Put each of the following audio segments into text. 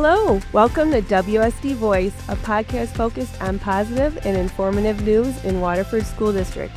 Hello, welcome to WSD Voice, a podcast focused on positive and informative news in Waterford School District.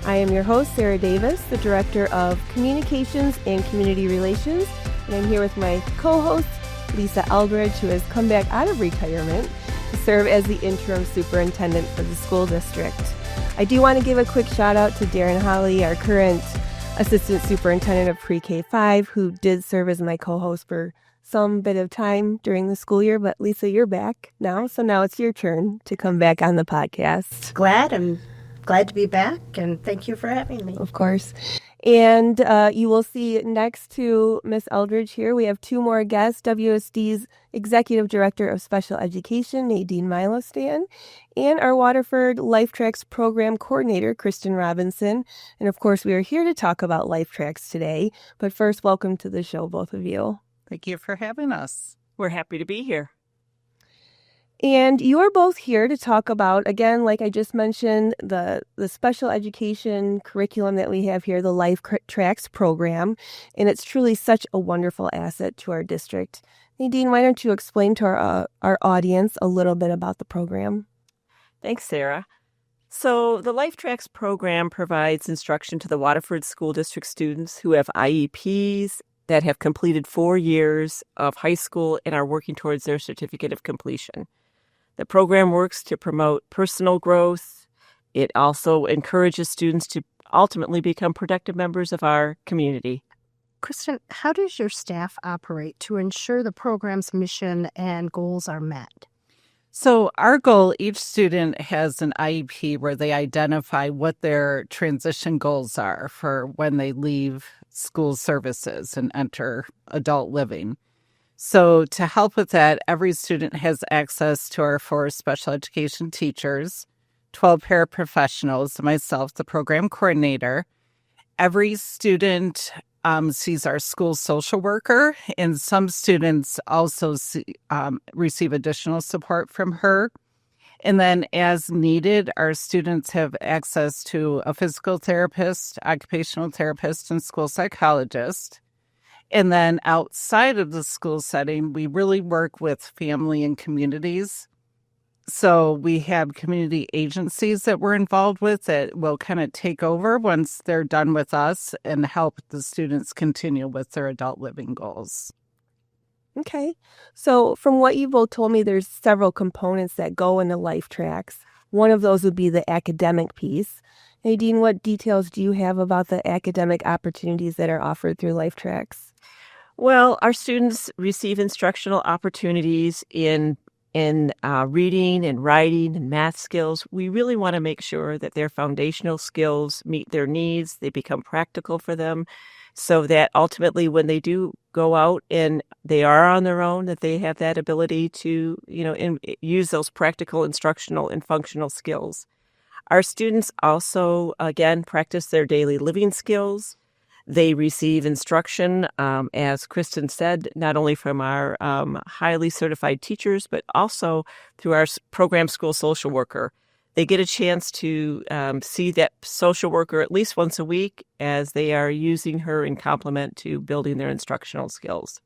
I am your host, Sarah Davis, the Director of Communications and Community Relations, and I'm here with my co-host, Lisa Eldridge, who has come back out of retirement to serve as the interim superintendent for the school district. I do want to give a quick shout out to Darren Holly, our current assistant superintendent of pre-K 5, who did serve as my co-host for some bit of time during the school year. But Lisa, you're back now, so now it's your turn to come back on the podcast. I'm glad to be back, and thank you for having me. Of course. And you will see next to Miss Eldridge here, we have two more guests, WSD's Executive Director of Special Education, Nadine Milostan, and our Waterford Lifetracks Program Coordinator, Kristen Robinson. And of course, we are here to talk about Lifetracks today. But first, welcome to the show, both of you. Thank you for having us. We're happy to be here. And you are both here to talk about, again, like I just mentioned, the special education curriculum that we have here, the Lifetracks Program. And it's truly such a wonderful asset to our district. Nadine, why don't you explain to our audience a little bit about the program? Thanks, Sarah. So the Lifetracks Program provides instruction to the Waterford School District students who have IEPs that have completed 4 years of high school and are working towards their certificate of completion. The program works to promote personal growth. It also encourages students to ultimately become productive members of our community. Kristen, how does your staff operate to ensure the program's mission and goals are met? So our goal, each student has an IEP where they identify what their transition goals are for when they leave school services and enter adult living. So to help with that, every student has access to our 4 special education teachers, 12 paraprofessionals, and myself, the program coordinator. Every student sees our school social worker, and some students also receive additional support from her. And then as needed, our students have access to a physical therapist, occupational therapist, and school psychologist. And then outside of the school setting, we really work with family and communities. So we have community agencies that we're involved with that will kind of take over once they're done with us and help the students continue with their adult living goals. Okay. So from what you've both told me, there's several components that go into Lifetracks. One of those would be the academic piece. Nadine, what details do you have about the academic opportunities that are offered through Lifetracks? Well, our students receive instructional opportunities in reading and writing and math skills. We really want to make sure that their foundational skills meet their needs, they become practical for them, so that ultimately when they do go out and they are on their own, that they have that ability to, use those practical, instructional, and functional skills. Our students also, again, practice their daily living skills. They receive instruction, as Kristen said, not only from our highly certified teachers, but also through our program school social worker. They get a chance to see that social worker at least once a week as they are using her in complement to building their instructional skills.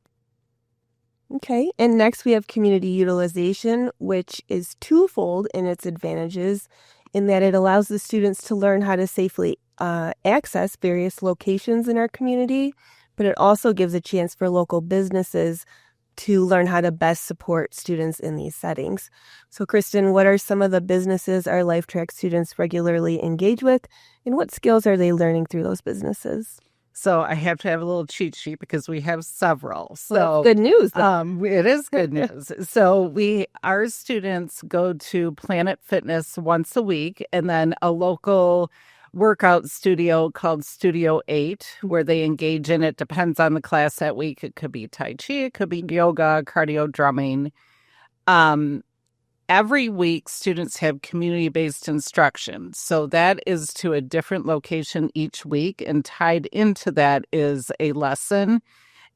Okay, and next we have community utilization, which is twofold in its advantages in that it allows the students to learn how to safely access various locations in our community, but it also gives a chance for local businesses to learn how to best support students in these settings. So, Kristen, what are some of the businesses our Lifetracks students regularly engage with, and what skills are they learning through those businesses? So I have to have a little cheat sheet because we have several. So good news. It is good news. So our students go to Planet Fitness once a week, and then a local workout studio called Studio 8, where they engage in it. Depends on the class that week. It could be Tai Chi, it could be yoga, cardio, drumming. Every week, students have community-based instruction. So that is to a different location each week, and tied into that is a lesson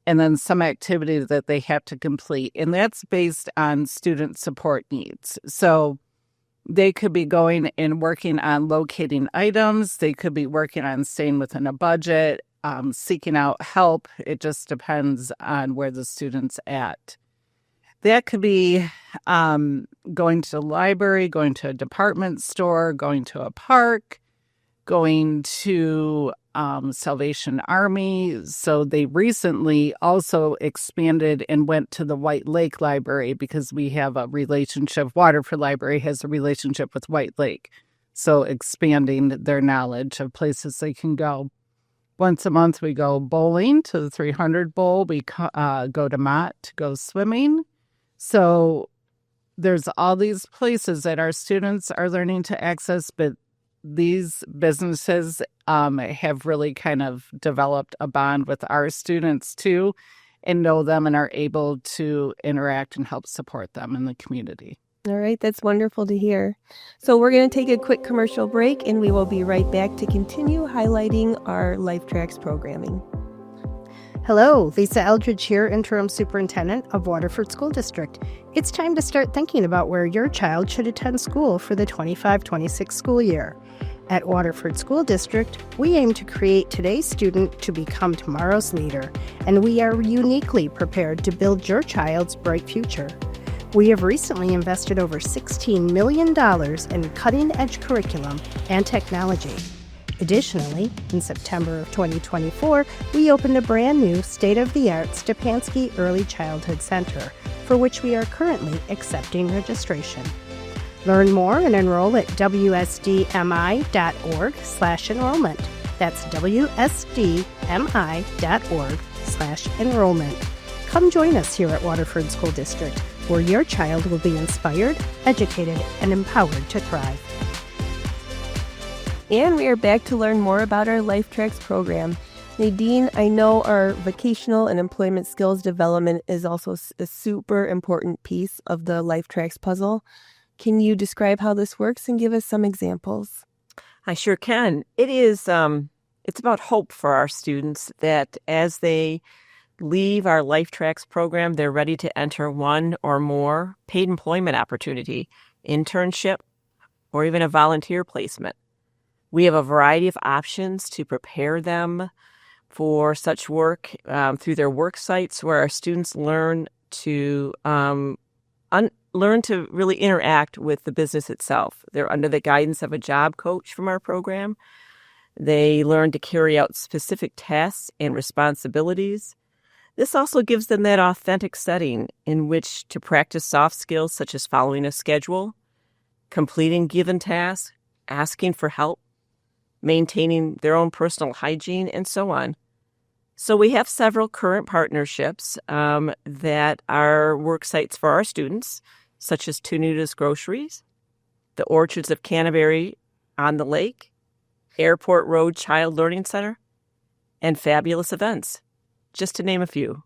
and then some activity that they have to complete. And that's based on student support needs. So they could be going and working on locating items. They could be working on staying within a budget, seeking out help. It just depends on where the student's at. That could be going to the library, going to a department store, going to a park, going to Salvation Army. So they recently also expanded and went to the White Lake Library because we have a relationship. Waterford Library has a relationship with White Lake. So expanding their knowledge of places they can go. Once a month, we go bowling to the 300 Bowl. We go to Mott to go swimming. So there's all these places that our students are learning to access, but these businesses have really kind of developed a bond with our students too, and know them and are able to interact and help support them in the community. All right, that's wonderful to hear. So we're going to take a quick commercial break, and we will be right back to continue highlighting our Lifetracks programming. Hello, Lisa Eldridge here, Interim Superintendent of Waterford School District. It's time to start thinking about where your child should attend school for the 25-26 school year. At Waterford School District, we aim to create today's student to become tomorrow's leader, and we are uniquely prepared to build your child's bright future. We have recently invested over $16 million in cutting-edge curriculum and technology. Additionally, in September of 2024, we opened a brand new state-of-the-art Stepanski Early Childhood Center, for which we are currently accepting registration. Learn more and enroll at wsdmi.org/enrollment. That's wsdmi.org/enrollment. Come join us here at Waterford School District, where your child will be inspired, educated, and empowered to thrive. And we are back to learn more about our Lifetracks program. Nadine, I know our vocational and employment skills development is also a super important piece of the Lifetracks puzzle. Can you describe how this works and give us some examples? I sure can. It's about hope for our students that as they leave our Lifetracks program, they're ready to enter one or more paid employment opportunity, internship, or even a volunteer placement. We have a variety of options to prepare them for such work through their work sites, where our students learn to really interact with the business itself. They're under the guidance of a job coach from our program. They learn to carry out specific tasks and responsibilities. This also gives them that authentic setting in which to practice soft skills such as following a schedule, completing given tasks, asking for help, maintaining their own personal hygiene, and so on. So we have several current partnerships that are work sites for our students, such as Tunuta's Groceries, the Orchards of Canterbury on the Lake, Airport Road Child Learning Center, and Fabulous Events, just to name a few.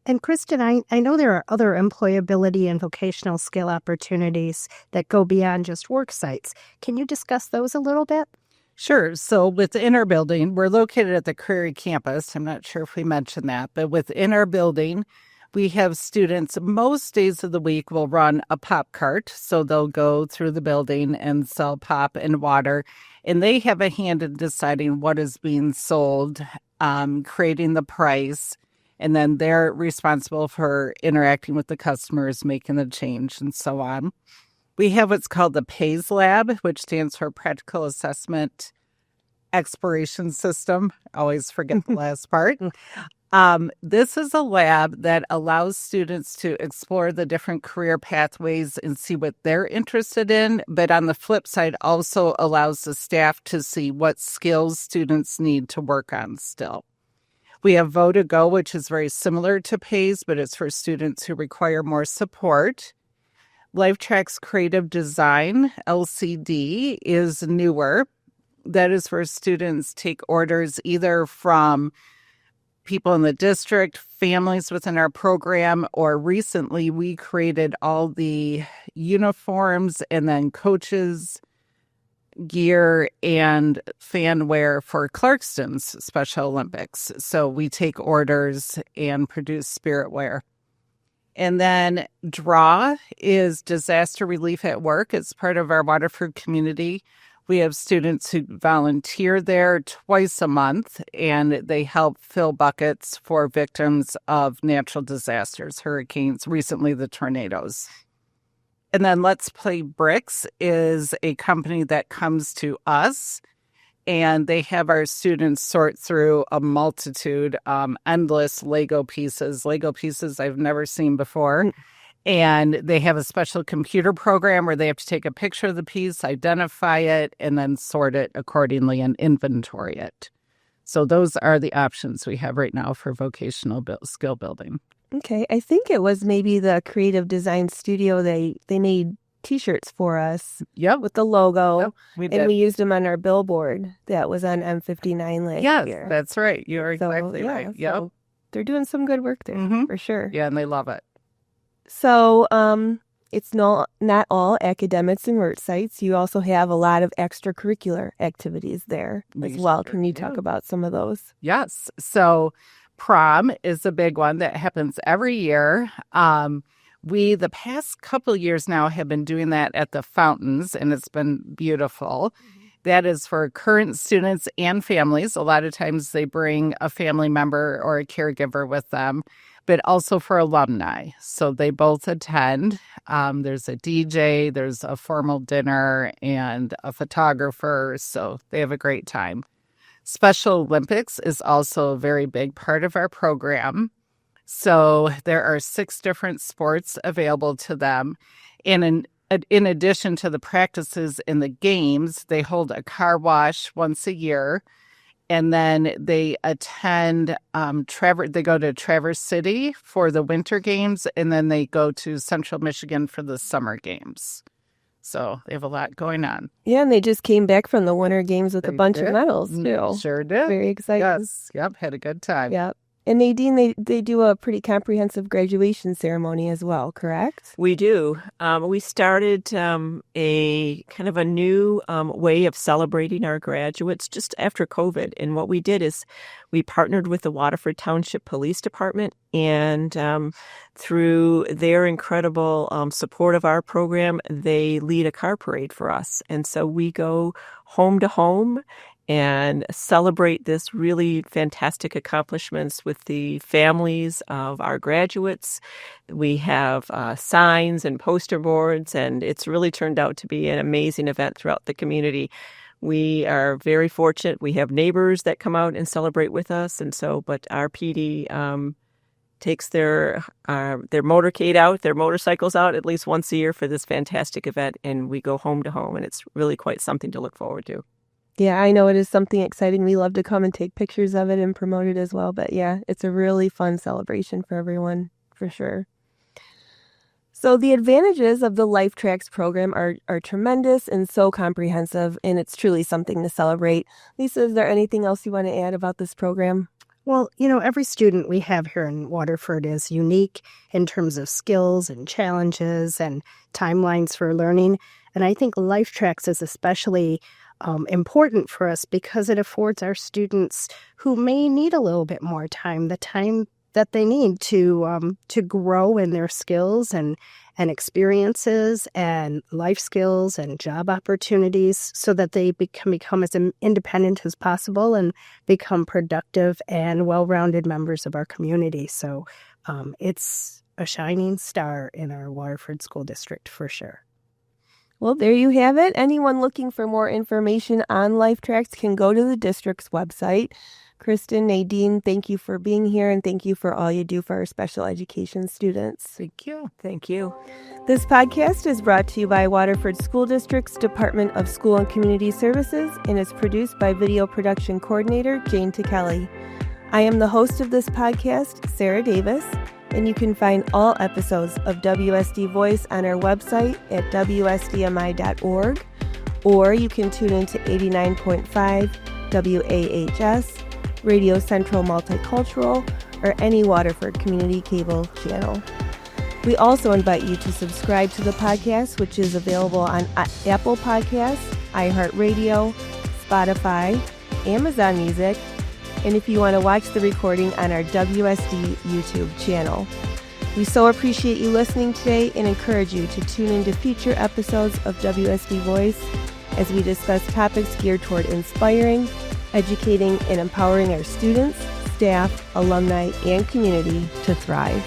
And Kristen, I know there are other employability and vocational skill opportunities that go beyond just work sites. Can you discuss those a little bit? Sure. So within our building, we're located at the Prairie campus. I'm not sure if we mentioned that, but within our building, we have students most days of the week will run a pop cart. So they'll go through the building and sell pop and water, and they have a hand in deciding what is being sold, creating the price, and then they're responsible for interacting with the customers, making the change, and so on. We have what's called the PAYS Lab, which stands for Practical Assessment Exploration System. I always forget the last part. This is a lab that allows students to explore the different career pathways and see what they're interested in, but on the flip side also allows the staff to see what skills students need to work on still. We have Vote-A-Go, which is very similar to PAYS, but it's for students who require more support. Lifetracks Creative Design, LCD, is newer. That is where students take orders either from people in the district, families within our program, or recently we created all the uniforms and then coaches' gear and fan wear for Clarkston's Special Olympics. So we take orders and produce spirit wear. And then DRAW is Disaster Relief at Work. It's part of our Waterford community. We have students who volunteer there twice a month, and they help fill buckets for victims of natural disasters, hurricanes, recently the tornadoes. And then Let's Play Bricks is a company that comes to us, and they have our students sort through a multitude, endless Lego pieces I've never seen before. And they have a special computer program where they have to take a picture of the piece, identify it, and then sort it accordingly and inventory it. So those are the options we have right now for vocational skill building. Okay. I think it was maybe the Creative Design Studio. They made T-shirts for us with the logo. Yep, we did. And we used them on our billboard that was on M59 last year. Yes, that's right. You're exactly right. Yep. So they're doing some good work there for sure. Yeah, and they love it. So it's not all academics and work sites. You also have a lot of extracurricular activities there as well. Can you talk about some of those? Yes. So prom is a big one that happens every year. We, the past couple of years now, have been doing that at the fountains, and it's been beautiful. That is for current students and families. A lot of times they bring a family member or a caregiver with them, but also for alumni. So they both attend. There's a DJ, there's a formal dinner, and a photographer. So they have a great time. Special Olympics is also a very big part of our program. So there are 6 different sports available to them. And in addition to the practices in the games, they hold a car wash once a year. And then they attend, they go to Traverse City for the winter games, and then they go to Central Michigan for the summer games. So they have a lot going on. Yeah, and they just came back from the winter games with a bunch of medals, too. Sure did. Very exciting. Yes, yep, had a good time. Yep. And Nadine, they do a pretty comprehensive graduation ceremony as well, correct? We do. We started a kind of a new way of celebrating our graduates just after COVID. And what we did is we partnered with the Waterford Township Police Department, and through their incredible support of our program, they lead a car parade for us. And so we go home to home and celebrate this really fantastic accomplishments with the families of our graduates. We have signs and poster boards, and it's really turned out to be an amazing event throughout the community. We are very fortunate. We have neighbors that come out and celebrate with us, and so, but our PD takes their motorcade out, their motorcycles out at least once a year for this fantastic event, and we go home to home, and it's really quite something to look forward to. Yeah, I know it is something exciting. We love to come and take pictures of it and promote it as well. But yeah, it's a really fun celebration for everyone, for sure. So the advantages of the Lifetracks program are tremendous and so comprehensive, and it's truly something to celebrate. Lisa, is there anything else you want to add about this program? Well, every student we have here in Waterford is unique in terms of skills and challenges and timelines for learning. And I think Lifetracks is especially important for us because it affords our students who may need a little bit more time, the time that they need to grow in their skills and experiences and life skills and job opportunities so that they can become as independent as possible and become productive and well-rounded members of our community. So it's a shining star in our Waterford School District for sure. Well, there you have it. Anyone looking for more information on Lifetracks can go to the district's website. Kristen, Nadine, thank you for being here, and thank you for all you do for our special education students. Thank you. Thank you. This podcast is brought to you by Waterford School District's Department of School and Community Services and is produced by video production coordinator Jane Kelly. I am the host of this podcast, Sarah Davis, and you can find all episodes of WSD Voice on our website at wsdmi.org, or you can tune into 89.5 WAHS, Radio Central Multicultural, or any Waterford Community Cable channel. We also invite you to subscribe to the podcast, which is available on Apple Podcasts, iHeartRadio, Spotify, Amazon Music, and if you want to watch the recording on our WSD YouTube channel. We so appreciate you listening today and encourage you to tune into future episodes of WSD Voice. as we discuss topics geared toward inspiring, educating, and empowering our students, staff, alumni, and community to thrive.